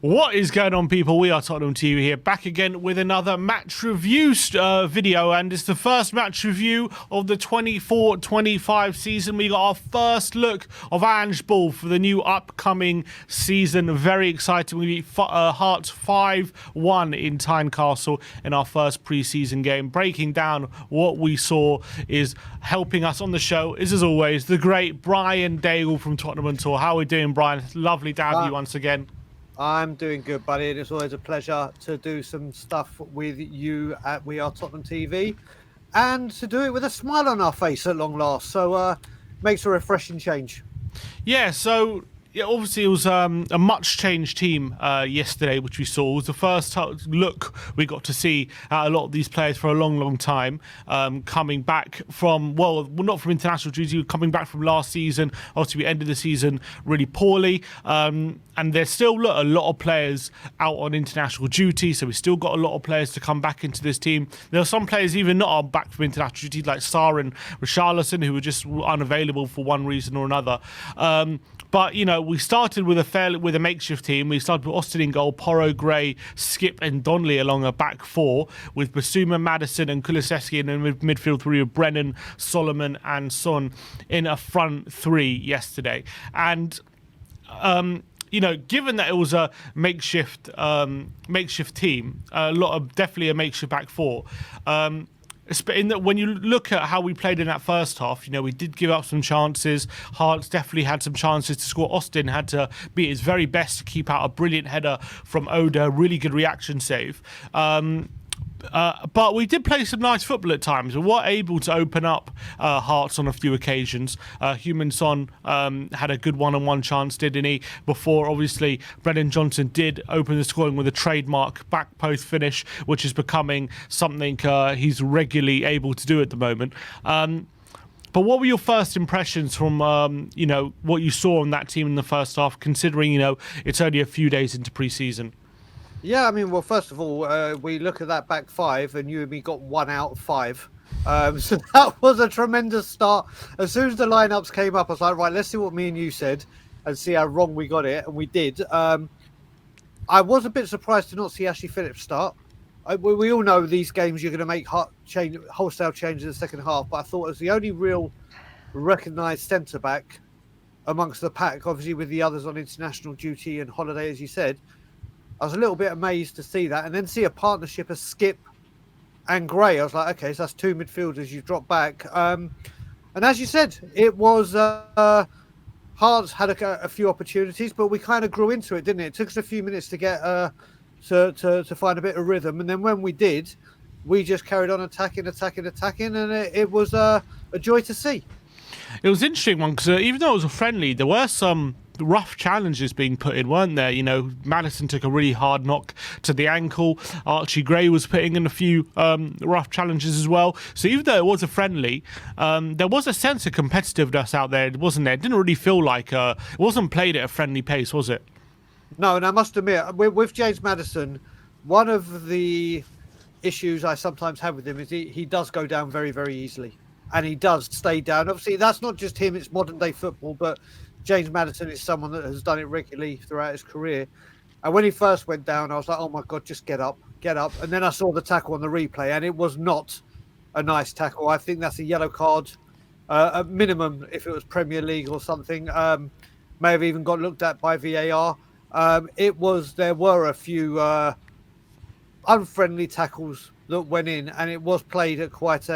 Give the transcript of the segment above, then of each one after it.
What is going on, people? We are Tottenham TV here, back again with another match review video, and it's the first match review of the 24-25 season. We got our first look of Ange Ball for the new upcoming season. Very exciting. We beat Hearts 5-1 in Tynecastle in our first pre-season game. Breaking down what we saw is helping us on the show is, as always, the great Brian Daigle from Tottenham Tour. How are we doing, Brian? Lovely to have you once again. I'm doing good, buddy. It's always a pleasure to do some stuff with you at We Are Tottenham TV and to do it with a smile on our face at long last. So makes a refreshing change. Yeah, so obviously it was a much changed team yesterday, which we saw. It was the first look we got to see at a lot of these players for a long time, coming back from, well, not from international duty, coming back from last season. Obviously, we ended the season really poorly. And there's still a lot of players out on international duty, so we still got a lot of players to come back into this team. There are some players even not back from international duty, like Sarr and Richarlison, who were just unavailable for one reason or another. But, you know, we started with a makeshift team. We started with Austin in goal, Porro, Gray, Skip and Donnelly along a back four, with Basuma, Maddison and Kulusevski in the midfield three, with Brennan, Solomon and Son in a front three yesterday. And you know, given that it was a makeshift team, definitely a makeshift back four. When you look at how we played in that first half, you know, we did give up some chances. Hearts definitely had some chances to score. Austin had to be his very best to keep out a brilliant header from Oda, really good reaction save. But we did play some nice football at times. We were able to open up Hearts on a few occasions. Heung-min Son had a good one-on-one chance, didn't he? Before, obviously, Brennan Johnson did open the scoring with a trademark back post finish, which is becoming something he's regularly able to do at the moment. But what were your first impressions from, you know, what you saw on that team in the first half, considering, you know, it's only a few days into pre-season? Yeah, I mean, well, first of all, we look at that back five and you and me got 1 out of 5. So that was a tremendous start. As soon as the lineups came up, I was like, right, let's see what me and you said and see how wrong we got it. And we did. I was a bit surprised to not see Ashley Phillips start. We all know these games you're going to make wholesale changes in the second half, but I thought it was the only real recognised centre-back amongst the pack, obviously with the others on international duty and holiday, as you said. I was a little bit amazed to see that, and then see a partnership of Skip and Gray. I was like, okay, so that's 2 midfielders you drop back. And as you said, it was Hearts had a few opportunities, but we kind of grew into it, didn't it? It took us a few minutes to get to find a bit of rhythm, and then when we did, we just carried on attacking, and it was a joy to see. It was an interesting one because even though it was a friendly, there were some rough challenges being put in, weren't there? You know, Maddison took a really hard knock to the ankle. Archie Gray was putting in a few rough challenges as well. So even though it was a friendly, there was a sense of competitiveness out there, wasn't there? It didn't really feel like it wasn't played at a friendly pace, was it? No, and I must admit, with James Maddison, one of the issues I sometimes have with him is he does go down very, very easily. And he does stay down. Obviously, that's not just him, it's modern day football, but James Maddison is someone that has done it regularly throughout his career. And when he first went down, I was like, oh my God, just get up. And then I saw the tackle on the replay, and it was not a nice tackle. I think that's a yellow card, at minimum, if it was Premier League or something. May have even got looked at by VAR. There were a few unfriendly tackles that went in, and it was played at quite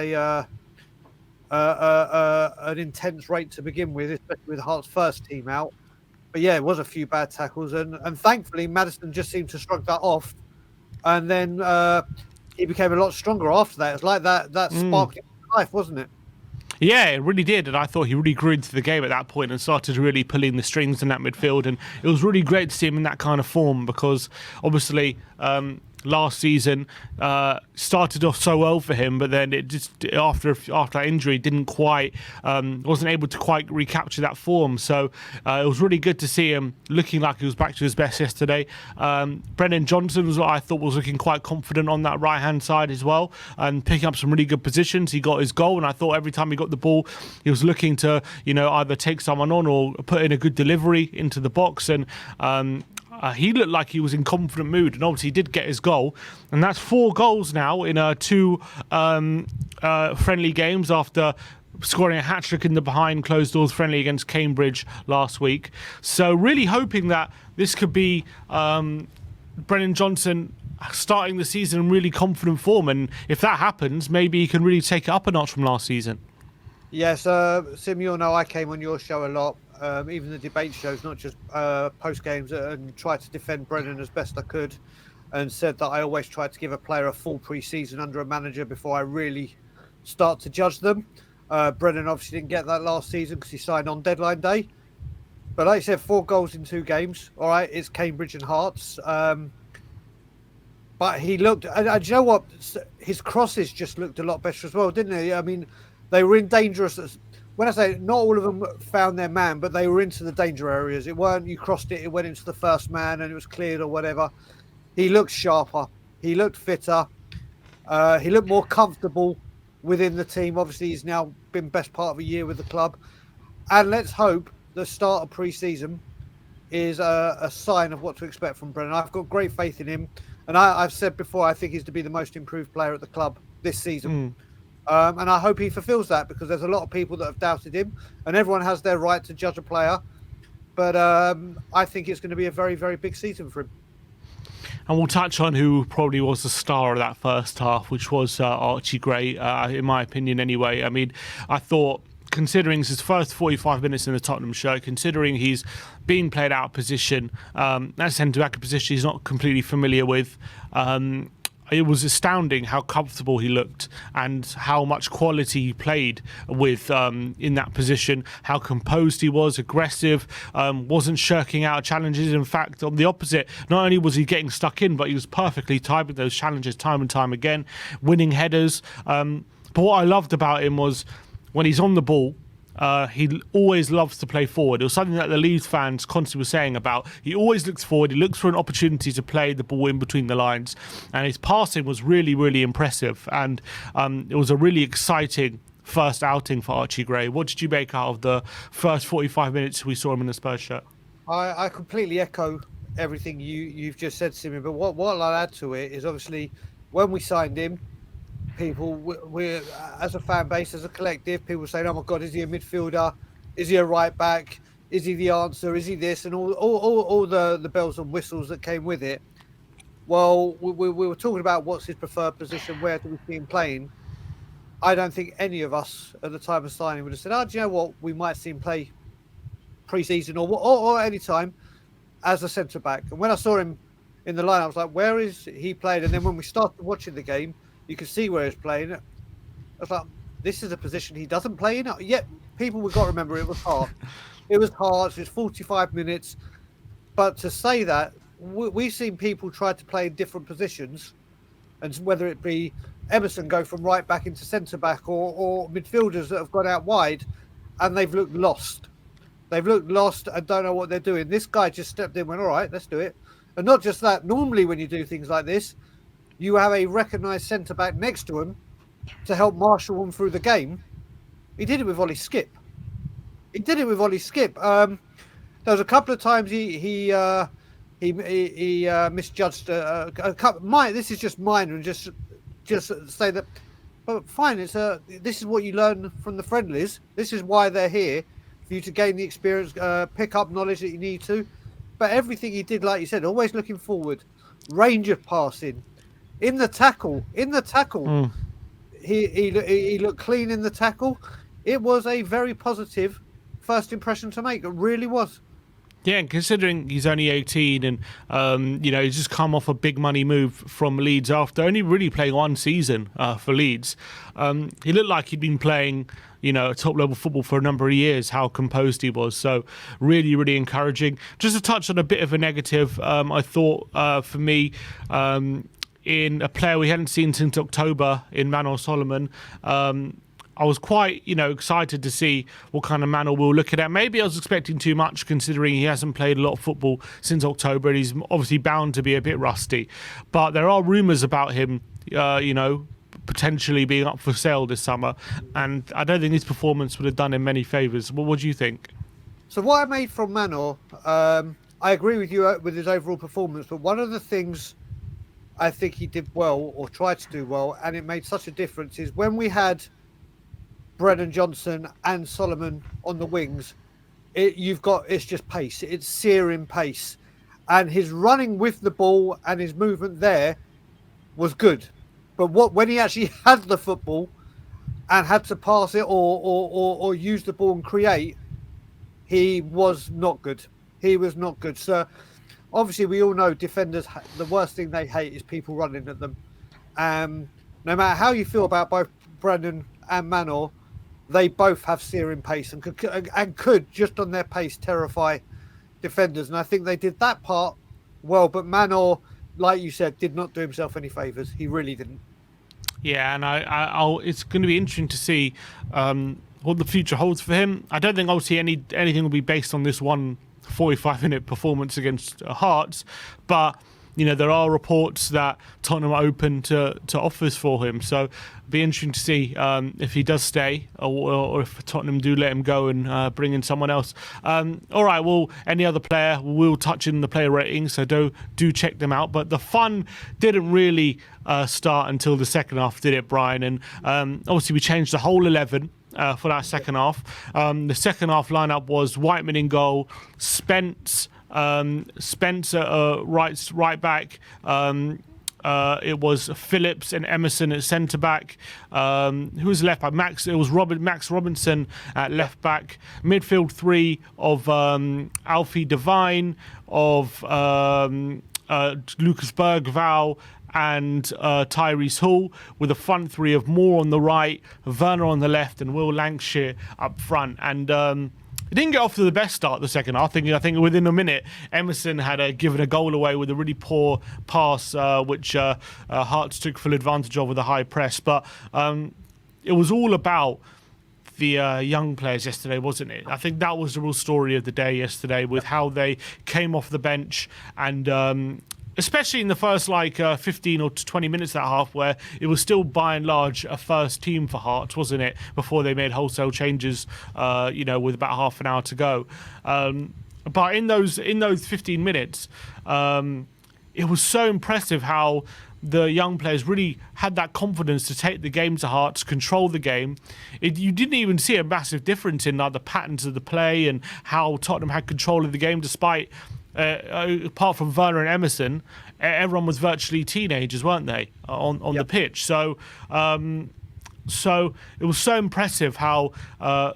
an intense rate to begin with, especially with Hart's first team out. But yeah, it was a few bad tackles, and thankfully Maddison just seemed to shrug that off, and then he became a lot stronger after that. It's like that sparked his life, wasn't it? Yeah, it really did, and I thought he really grew into the game at that point and started really pulling the strings in that midfield, and it was really great to see him in that kind of form because obviously last season started off so well for him, but then it just after that injury didn't quite wasn't able to quite recapture that form. So it was really good to see him looking like he was back to his best yesterday. Brennan Johnson was what I thought was looking quite confident on that right hand side as well, and picking up some really good positions. He got his goal, and I thought every time he got the ball he was looking to, you know, either take someone on or put in a good delivery into the box. And he looked like he was in confident mood, and obviously he did get his goal, and that's 4 goals now in 2 friendly games after scoring a hat-trick in the behind closed doors friendly against Cambridge last week. So really hoping that this could be Brennan Johnson starting the season in really confident form, and if that happens, maybe he can really take it up a notch from last season. Yes, Sim, you'll know I came on your show a lot, even the debate shows, not just post games, and tried to defend Brennan as best I could, and said that I always tried to give a player a full pre-season under a manager before I really start to judge them. Brennan obviously didn't get that last season because he signed on deadline day. But like I said, 4 goals in 2 games. All right, it's Cambridge and Hearts. But he looked, and you know what? His crosses just looked a lot better as well, didn't they? I mean, they were in dangerous. When I say not all of them found their man, but they were into the danger areas. It weren't you crossed it, it went into the first man and it was cleared or whatever. He looked sharper. He looked fitter. He looked more comfortable within the team. Obviously, he's now been best part of a year with the club. And let's hope the start of pre-season is a sign of what to expect from Brennan. I've got great faith in him. And I've said before, I think he's to be the most improved player at the club this season. And I hope he fulfills that, because there's a lot of people that have doubted him, and everyone has their right to judge a player. But I think it's going to be a very, very big season for him. And we'll touch on who probably was the star of that first half, which was Archie Gray, in my opinion anyway. I mean, I thought, considering it's his first 45 minutes in the Tottenham shirt, considering he's being played out of position, that centre-back position he's not completely familiar with, it was astounding how comfortable he looked and how much quality he played with in that position, how composed he was, aggressive, wasn't shirking out challenges. In fact, on the opposite, not only was he getting stuck in, but he was perfectly timing those challenges time and time again, winning headers. But what I loved about him was when he's on the ball, he always loves to play forward. It was something that the Leeds fans constantly were saying about. He always looks forward. He looks for an opportunity to play the ball in between the lines. And his passing was really, really impressive. And it was a really exciting first outing for Archie Gray. What did you make out of the first 45 minutes we saw him in the Spurs shirt? I completely echo everything you've just said, Simi. But what I'll add to it is, obviously, when we signed him, people, we're as a fan base, as a collective, people saying, "Oh my God, is he a midfielder? Is he a right back? Is he the answer? Is he this?" And all the bells and whistles that came with it. Well, we were talking about what's his preferred position, where do we see him playing. I don't think any of us at the time of signing would have said, "Oh, do you know what? We might see him play pre-season or any time as a centre back." And when I saw him in the line, I was like, "Where is he played?" And then when we started watching the game, you could see where he's playing. I was like, this is a position he doesn't play in. Yet people, we've got to remember, it was hard. It was hard. It was 45 minutes. But to say that, we've seen people try to play in different positions, and whether it be Emerson go from right back into centre back, or midfielders that have gone out wide, and they've looked lost. They've looked lost and don't know what they're doing. This guy just stepped in and went, all right, let's do it. And not just that, normally when you do things like this, you have a recognised centre-back next to him to help marshal him through the game. He did it with Ollie Skip. There was a couple of times he misjudged a couple. This is just minor, and just say that. But fine, this is what you learn from the friendlies. This is why they're here, for you to gain the experience, pick up knowledge that you need to. But everything he did, like you said, always looking forward, range of passing. In the tackle, he looked clean in the tackle. It was a very positive first impression to make. It really was. Yeah, and considering he's only 18 and, he's just come off a big money move from Leeds after only really playing 1 season for Leeds. He looked like he'd been playing, top level football for a number of years, how composed he was. So really, really encouraging. Just to touch on a bit of a negative, I thought for me, in a player we hadn't seen since October in Manor Solomon, I was quite, excited to see what kind of Manor we'll look at. Maybe I was expecting too much, considering he hasn't played a lot of football since October, and he's obviously bound to be a bit rusty. But there are rumours about him, potentially being up for sale this summer, and I don't think his performance would have done him many favours. What do you think? So what I made from Manor, I agree with you with his overall performance, but one of the things I think he did well or tried to do well, and it made such a difference, is when we had Brennan Johnson and Solomon on the wings, it's just pace. It's searing pace. And his running with the ball and his movement there was good. But when he actually had the football and had to pass it or use the ball and create, he was not good. He was not good. So obviously we all know defenders, the worst thing they hate is people running at them. No matter how you feel about both Brendan and Manor, they both have searing pace and could just on their pace terrify defenders. And I think they did that part well. But Manor, like you said, did not do himself any favours. He really didn't. Yeah, and it's going to be interesting to see what the future holds for him. I don't think obviously anything will be based on this one 45-minute performance against Hearts, but there are reports that Tottenham are open to offers for him. So it'll be interesting to see if he does stay or if Tottenham do let him go and bring in someone else. All right, well, any other player, we'll touch in the player ratings, so do check them out. But the fun didn't really start until the second half, did it, Brian? And obviously we changed the whole 11 for that second half. The second half lineup was Whiteman in goal, Spence right back. It was Phillips and Emerson at centre back. Who was left back? It was Max Robinson at left back. Midfield three of Alfie Devine, of Lucas Bergvall, and Tyrese Hall, with a front three of Moore on the right, Werner on the left, and Will Lankshear up front. And it didn't get off to the best start the second half. I think within a minute, Emerson had given a goal away with a really poor pass, which Hearts took full advantage of with a high press. But it was all about the young players yesterday, wasn't it? I think that was the real story of the day yesterday, with how they came off the bench and especially in the first 15 or 20 minutes of that half, where it was still by and large a first team for Hearts, wasn't it? Before they made wholesale changes, with about half an hour to go. But in those 15 minutes, it was so impressive how the young players really had that confidence to take the game to Hearts, control the game. You didn't even see a massive difference in the patterns of the play and how Tottenham had control of the game, despite apart from Werner and Emerson, everyone was virtually teenagers, weren't they, on the pitch? So it was so impressive how I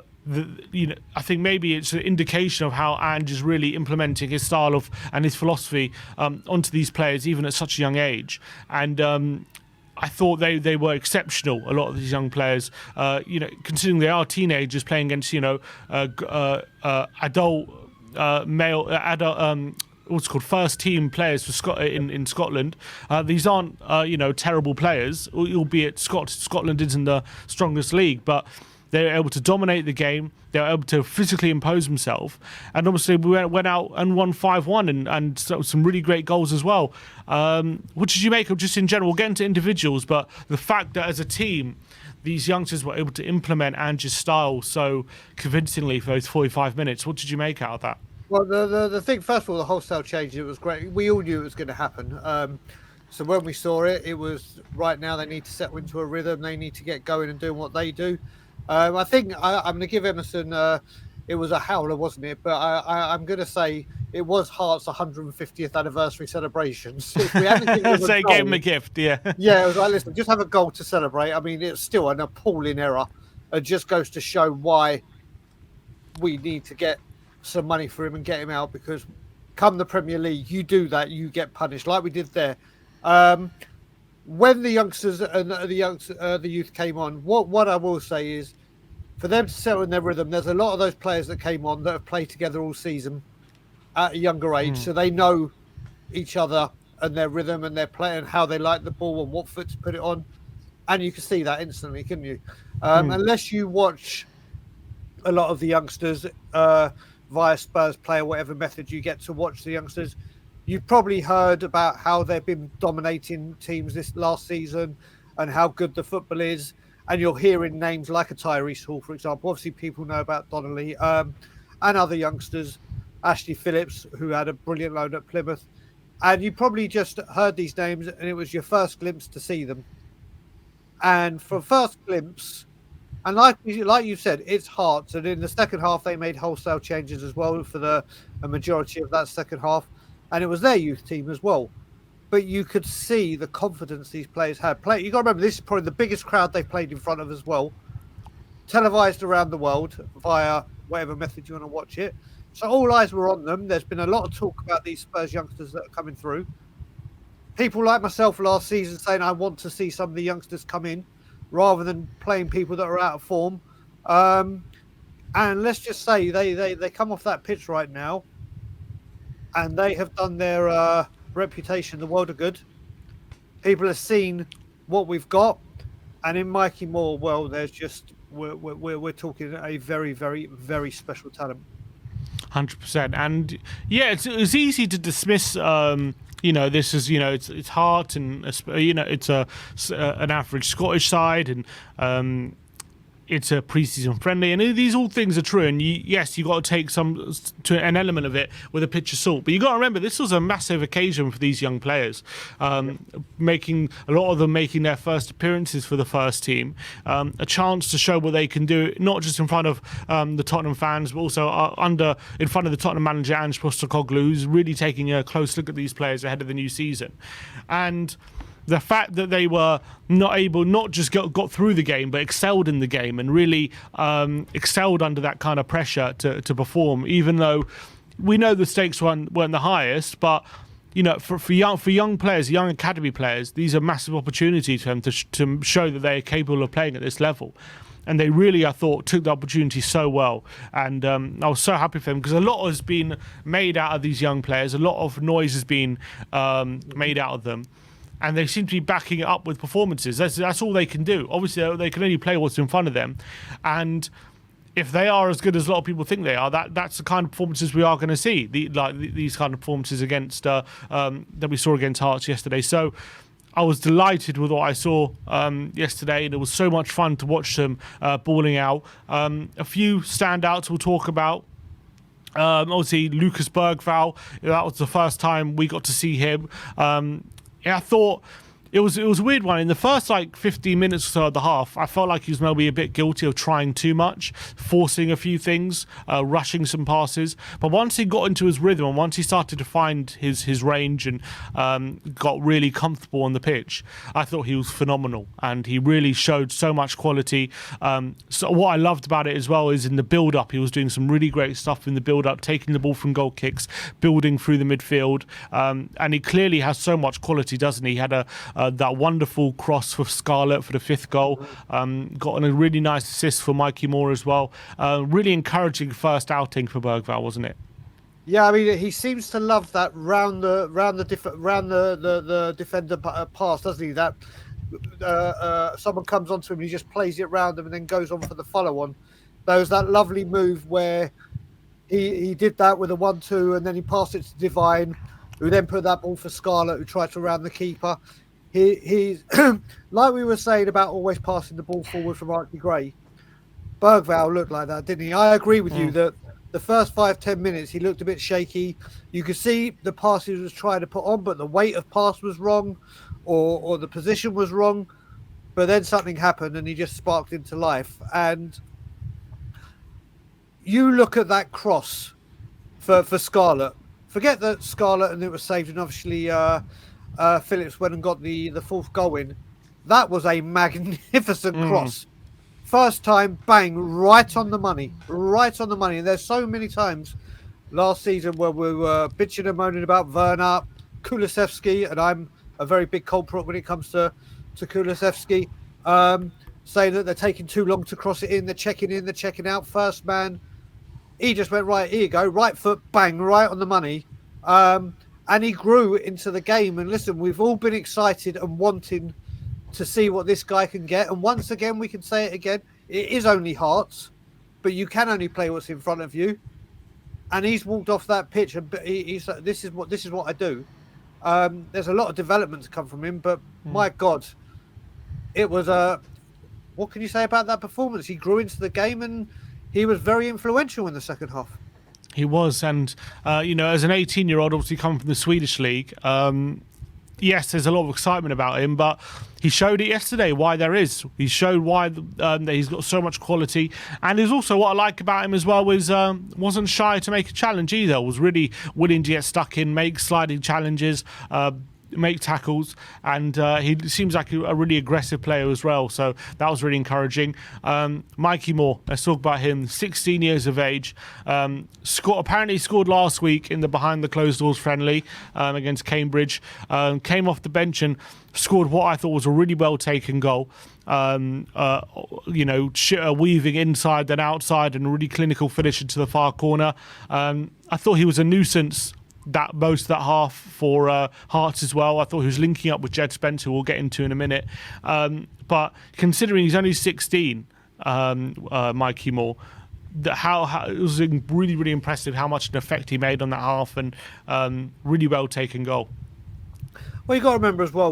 think maybe it's an indication of how Ange is really implementing his style and his philosophy onto these players, even at such a young age. And I thought they were exceptional, a lot of these young players, considering they are teenagers playing against adult what's called first team players for in Scotland. These aren't terrible players, albeit Scotland isn't the strongest league, but they were able to dominate the game. They were able to physically impose themselves, and obviously we went out and won 5-1 and some really great goals as well. What did you make of, just in general? We'll get into individuals, but the fact that as a team these youngsters were able to implement Ange's style so convincingly for those 45 minutes. What did you make out of that? Well, the thing, first of all, the wholesale change, it was great. We all knew it was going to happen. So when we saw it, it was right now they need to settle into a rhythm. They need to get going and doing what they do. I think I'm going to give Emerson, it was a howler, wasn't it? But I'm going to say it was Hearts' 150th anniversary celebrations. If we hadn't given him so gave him a gift, yeah. Yeah, it was like, listen, just have a goal to celebrate. I mean, it's still an appalling error. It just goes to show why we need to get some money for him and get him out, because come the Premier League, you do that, you get punished like we did there. When the youngsters and the youth came on, what I will say is, for them to settle in their rhythm, there's a lot of those players that came on that have played together all season at a younger age, so they know each other and their rhythm and their play and how they like the ball and what foot to put it on, and you can see that instantly, couldn't you? Unless you watch a lot of the youngsters via Spurs Play or whatever method you get to watch the youngsters, you've probably heard about how they've been dominating teams this last season and how good the football is. And you're hearing names like a Tyrese Hall, for example. Obviously, people know about Donnelly and other youngsters. Ashley Phillips, who had a brilliant loan at Plymouth. And you probably just heard these names and it was your first glimpse to see them. And for first glimpse, and like you said, it's Hearts. And in the second half, they made wholesale changes as well for a majority of that second half. And it was their youth team as well. But you could see the confidence these players had. You got to remember, this is probably the biggest crowd they've played in front of as well. Televised around the world via whatever method you want to watch it. So all eyes were on them. There's been a lot of talk about these Spurs youngsters that are coming through. People like myself last season saying I want to see some of the youngsters come in rather than playing people that are out of form. And let's just say they come off that pitch right now and they have done their reputation the world of good. People have seen what we've got. And in Mikey Moore, well, there's just we're talking a very, very, very special talent. 100%. And yeah, it's easy to dismiss. This is it's Hart and it's an average Scottish side and it's a pre-season friendly, and these all things are true. And yes, you got to take an element of it with a pinch of salt. But you got to remember, this was a massive occasion for these young players, making a lot of them making their first appearances for the first team, a chance to show what they can do, not just in front of the Tottenham fans, but also in front of the Tottenham manager Ange Postecoglou, who's really taking a close look at these players ahead of the new season, and the fact that they were not just got through the game, but excelled in the game and really excelled under that kind of pressure to perform, even though we know the stakes weren't the highest. But for young players, young academy players, these are massive opportunities for them to show that they are capable of playing at this level. And they really, I thought, took the opportunity so well. And I was so happy for them because a lot has been made out of these young players. A lot of noise has been made out of them. And they seem to be backing it up with performances. That's all they can do. Obviously, they can only play what's in front of them. And if they are as good as a lot of people think they are, that's the kind of performances we are going to see. These kind of performances against that we saw against Hearts yesterday. So I was delighted with what I saw yesterday, and it was so much fun to watch them balling out. A few standouts we'll talk about. Obviously, Lucas Bergvall. That was the first time we got to see him. I thought it was a weird one. In the first 15 minutes or so of the half, I felt like he was maybe a bit guilty of trying too much, forcing a few things, rushing some passes. But once he got into his rhythm and once he started to find his range and got really comfortable on the pitch, I thought he was phenomenal and he really showed so much quality. So what I loved about it as well is in the build-up, he was doing some really great stuff in the build-up, taking the ball from goal kicks, building through the midfield, and he clearly has so much quality, doesn't he? He had that wonderful cross for Scarlett for the 5th goal. Got a really nice assist for Mikey Moore as well. Really encouraging first outing for Bergvall, wasn't it? Yeah, I mean, he seems to love that round the defender pass, doesn't he? That someone comes onto him, and he just plays it round him, and then goes on for the follow-on. There was that lovely move where he did that with a 1-2, and then he passed it to Divine, who then put that ball for Scarlett, who tried to round the keeper. He's like we were saying about always passing the ball forward from Archie Gray. Bergvall looked like that, didn't he? I agree with you that the first 5-10 minutes he looked a bit shaky. You could see the pass he was trying to put on, but the weight of pass was wrong, or the position was wrong. But then something happened and he just sparked into life. And you look at that cross for Scarlett. Forget that Scarlett and it was saved, and obviously Phillips went and got the 4th goal in. That was a magnificent cross. First time, bang, right on the money. Right on the money. And there's so many times last season where we were bitching and moaning about Werner, Kulusevski, and I'm a very big culprit when it comes to Kulusevski, saying that they're taking too long to cross it in, they're checking out, first man. He just went, right, here you go, right foot, bang, right on the money. And he grew into the game. And listen, we've all been excited and wanting to see what this guy can get. And once again, we can say it again, it is only Hearts, but you can only play what's in front of you. And he's walked off that pitch and he's like, this is what I do. There's a lot of development to come from him, but my God, it was what can you say about that performance? He grew into the game and he was very influential in the second half. He was, and as an 18-year-old, obviously coming from the Swedish league, yes, there's a lot of excitement about him, but he showed it yesterday why there is. He showed why that he's got so much quality, and there's also what I like about him as well was wasn't shy to make a challenge either. Was really willing to get stuck in, make sliding challenges. Make tackles, and he seems like a really aggressive player as well, so that was really encouraging. Mikey Moore, let's talk about him. 16 years of age, apparently scored last week in the behind the closed doors friendly against Cambridge. Came off the bench and scored what I thought was a really well taken goal. Weaving inside then outside and a really clinical finish into the far corner. I thought he was a nuisance that most of that half for Hearts as well. I thought he was linking up with Jed Spence, who we'll get into in a minute. But considering he's only 16, Mikey Moore, how it was really, really impressive how much an effect he made on that half, and really well taken goal. Well, you got to remember as well.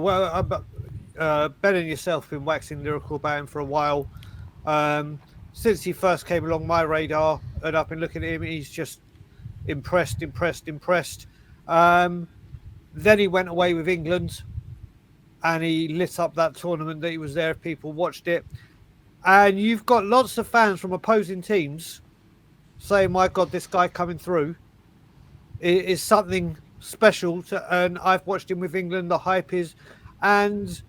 Ben and yourself have been waxing lyrical about him for a while. Since he first came along my radar, and I've been looking at him, he's just impressed. Then he went away with England and he lit up that tournament that he was there. People watched it, and you've got lots of fans from opposing teams saying, my God, this guy coming through is something special and I've watched him with England. The hype is, and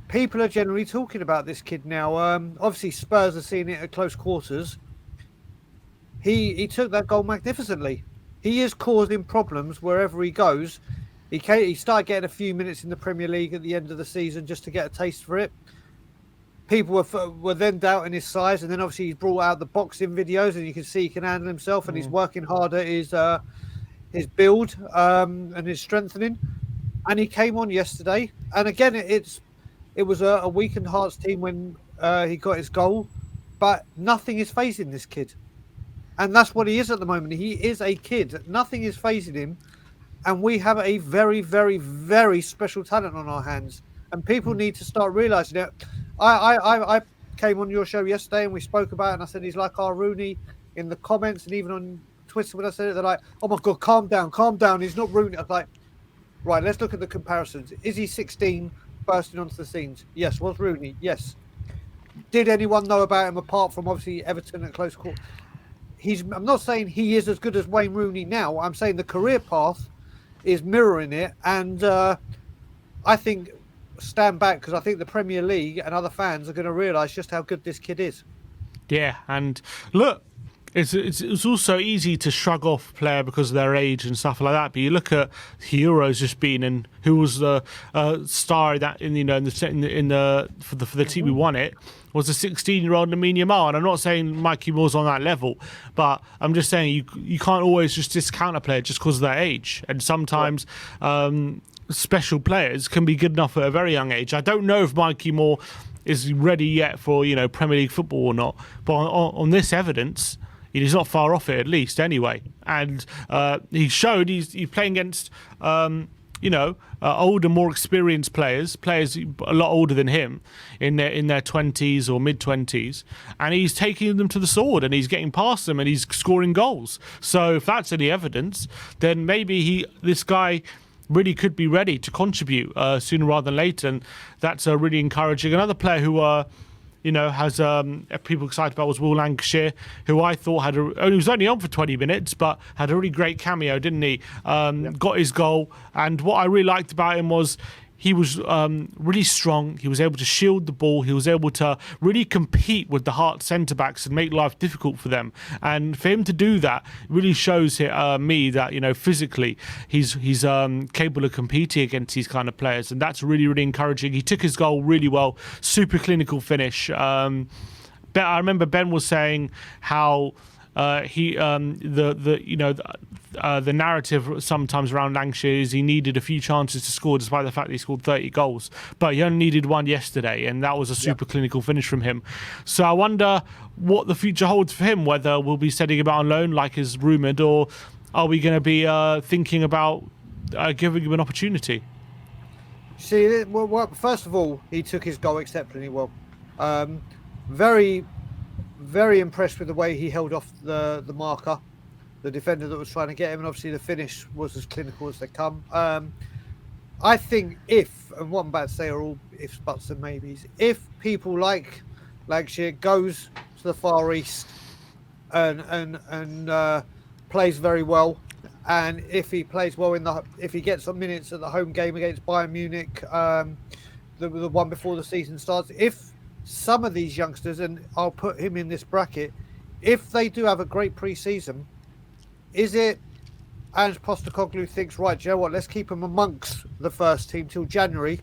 people are generally talking about this kid now. Obviously Spurs are seeing it at close quarters. He took that goal magnificently. He is causing problems wherever he goes. He started getting a few minutes in the Premier League at the end of the season just to get a taste for it. People were then doubting his size, and then obviously he's brought out the boxing videos, and you can see he can handle himself, and he's working hard at his build and his strengthening. And he came on yesterday, and again it was a weakened Hearts team when he got his goal, but nothing is phasing this kid. And that's what he is at the moment. He is a kid. Nothing is phasing him. And we have a very, very, very special talent on our hands. And people need to start realising it. I came on your show yesterday and we spoke about it, and I said he's like our Rooney in the comments, and even on Twitter when I said it, they're like, oh my God, calm down. He's not Rooney. I was like, right, let's look at the comparisons. Is he 16 bursting onto the scenes? Yes. Was Rooney? Yes. Did anyone know about him apart from obviously Everton at close quarter? I'm not saying he is as good as Wayne Rooney now. I'm saying the career path is mirroring it, and I think stand back, because I think the Premier League and other fans are going to realise just how good this kid is. Yeah, and look, it's also easy to shrug off a player because of their age and stuff like that. But you look at Euros just been, and who was the star that for the team who won it was a 16-year-old Lamine Yamal. And I'm not saying Mikey Moore's on that level, but I'm just saying you can't always just discount a player just because of their age. And sometimes special players can be good enough at a very young age. I don't know if Mikey Moore is ready yet for Premier League football or not, but on this evidence, he's not far off it, at least anyway. And he showed he's playing against older, more experienced players a lot older than him in their 20s or mid-20s, and he's taking them to the sword and he's getting past them and he's scoring goals. So if that's any evidence, then maybe this guy really could be ready to contribute sooner rather than later, and that's really encouraging. Another player who has people excited about was Will Lankshear, who I thought he was only on for 20 minutes, but had a really great cameo, didn't he? Got his goal, and what I really liked about him was he was really strong. He was able to shield the ball. He was able to really compete with the Hearts centre-backs and make life difficult for them. And for him to do that really shows me that, physically, he's capable of competing against these kind of players. And that's really, really encouraging. He took his goal really well. Super clinical finish. I remember Ben was saying how the narrative sometimes around Lankshear is he needed a few chances to score, despite the fact that he scored 30 goals. But he only needed one yesterday, and that was a super clinical finish from him. So I wonder what the future holds for him, whether we'll be sending him out on loan like is rumoured, or are we going to be thinking about giving him an opportunity? See, well, first of all, he took his goal exceptionally well. Very, very impressed with the way he held off the marker. the defender that was trying to get him, and obviously the finish was as clinical as they come. I think if, and what I'm about to say are all ifs, buts, and maybes, if people like Lankshear goes to the Far East and plays very well, and if he plays well if he gets some minutes at the home game against Bayern Munich, the one before the season starts, if some of these youngsters, and I'll put him in this bracket, if they do have a great pre-season, is it Ange Postecoglou thinks, right, you know what, let's keep them amongst the first team till January,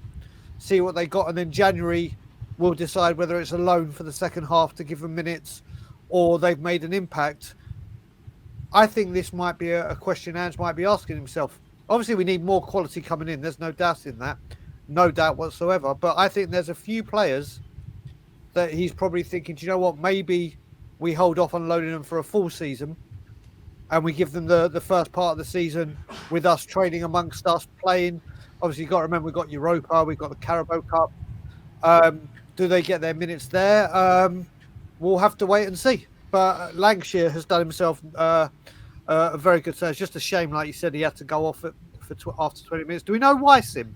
see what they got, and then January we'll decide whether it's a loan for the second half to give them minutes or they've made an impact. I think this might be a question Ange might be asking himself. Obviously, we need more quality coming in. There's no doubt in that. No doubt whatsoever. But I think there's a few players that he's probably thinking, do you know what, maybe we hold off on loading them for a full season and we give them the first part of the season with us training amongst us, playing. Obviously, you've got to remember, we've got Europa, we've got the Carabao Cup. Do they get their minutes there? We'll have to wait and see. But Lankshear has done himself a very good save. It's just a shame, like you said, he had to go off after 20 minutes. Do we know why, Sim?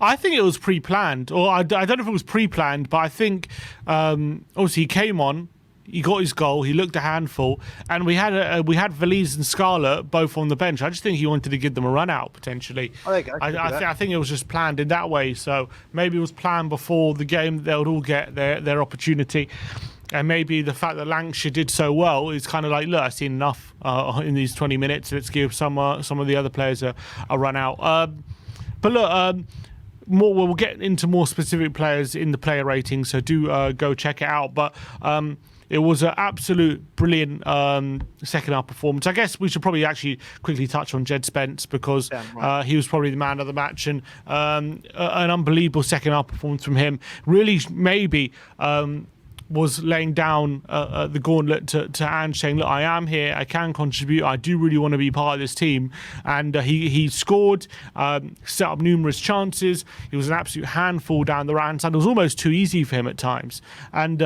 I think it was pre-planned, or I don't know if it was pre-planned, but I think obviously he came on, he got his goal, he looked a handful, and we had Valise and Scarlett both on the bench. I just think he wanted to give them a run out potentially. Oh, there you go. I think it was just planned in that way. So maybe it was planned before the game that they would all get their opportunity. And maybe the fact that Lankshear did so well is kind of like, look, I've seen enough in these 20 minutes. Let's give some of the other players a run out. But look, we'll get into more specific players in the player rating, so do go check it out. But it was an absolute brilliant second half performance. I guess we should probably actually quickly touch on Jed Spence because he was probably the man of the match, and an unbelievable second half performance from him. Really, maybe was laying down the gauntlet to Ange, saying, look, I am here, I can contribute, I do really want to be part of this team. And he scored, set up numerous chances. He was an absolute handful down the right side. It was almost too easy for him at times. And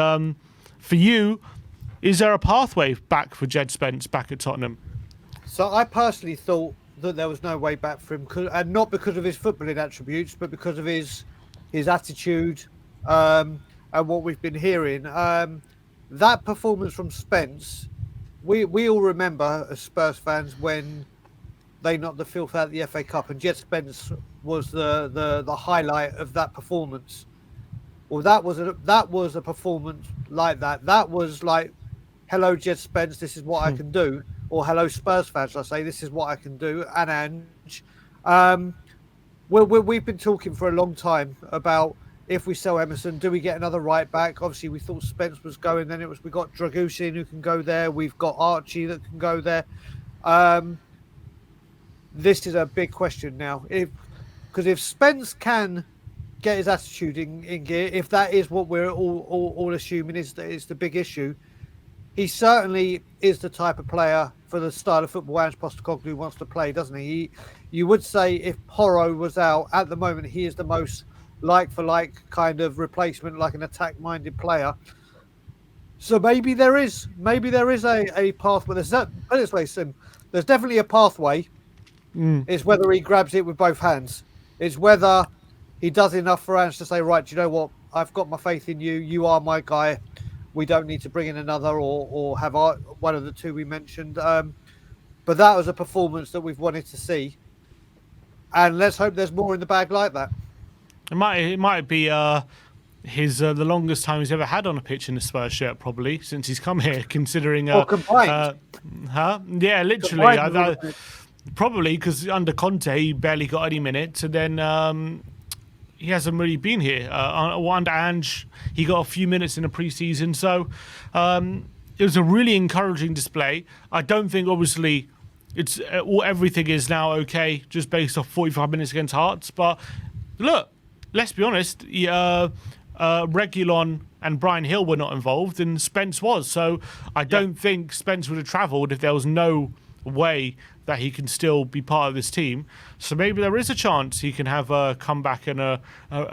for you, is there a pathway back for Jed Spence back at Tottenham? So I personally thought that there was no way back for him, and not because of his footballing attributes, but because of his attitude, and what we've been hearing. That performance from Spence, we all remember as Spurs fans when they knocked the filth out of the FA Cup, and Jed Spence was the highlight of that performance. Well, that was a performance like that. That was like, hello, Jed Spence, this is what I can do. Or hello, Spurs fans, I say, this is what I can do. And Ange, we've been talking for a long time about, if we sell Emerson, do we get another right back? Obviously, we thought Spence was going. Then we got Dragusin who can go there. We've got Archie that can go there. This is a big question now. Because if Spence can get his attitude in gear, if that is what we're all assuming is the big issue, he certainly is the type of player for the style of football Ange Postecoglou wants to play, doesn't he? You would say if Porro was out at the moment, he is the most like-for-like kind of replacement, like an attack-minded player. So maybe there is a pathway. Put it this way, Sim, there's definitely a pathway. It's whether he grabs it with both hands. It's whether he does enough for Ange to say, right, do you know what? I've got my faith in you. You are my guy. We don't need to bring in another or have one of the two we mentioned. But that was a performance that we've wanted to see. And let's hope there's more in the bag like that. It might be his the longest time he's ever had on a pitch in a Spurs shirt, probably, since he's come here, considering... complained. Yeah, literally. Probably, because under Conte, he barely got any minutes, and then he hasn't really been here. Under Ange, he got a few minutes in the pre-season, so it was a really encouraging display. I don't think, obviously, everything is now okay, just based off 45 minutes against Hearts, but look, let's be honest, Reguilon and Brian Hill were not involved, and Spence was. So I don't think Spence would have travelled if there was no way that he can still be part of this team. So maybe there is a chance he can have a comeback and a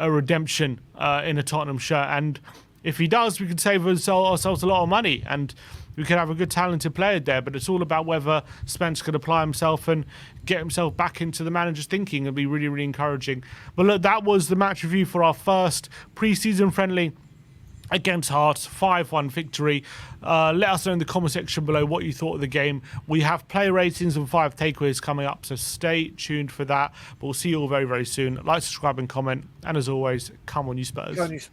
redemption in a Tottenham shirt. And if he does, we can save ourselves a lot of money. And we could have a good talented player there, but it's all about whether Spence could apply himself and get himself back into the manager's thinking and be really, really encouraging. But look, that was the match review for our first pre-season friendly against Hearts, 5-1 victory. Let us know in the comment section below what you thought of the game. We have player ratings and 5 takeaways coming up, so stay tuned for that. But we'll see you all very, very soon. Like, subscribe and comment. And as always, come on you Spurs. Go on you Spurs.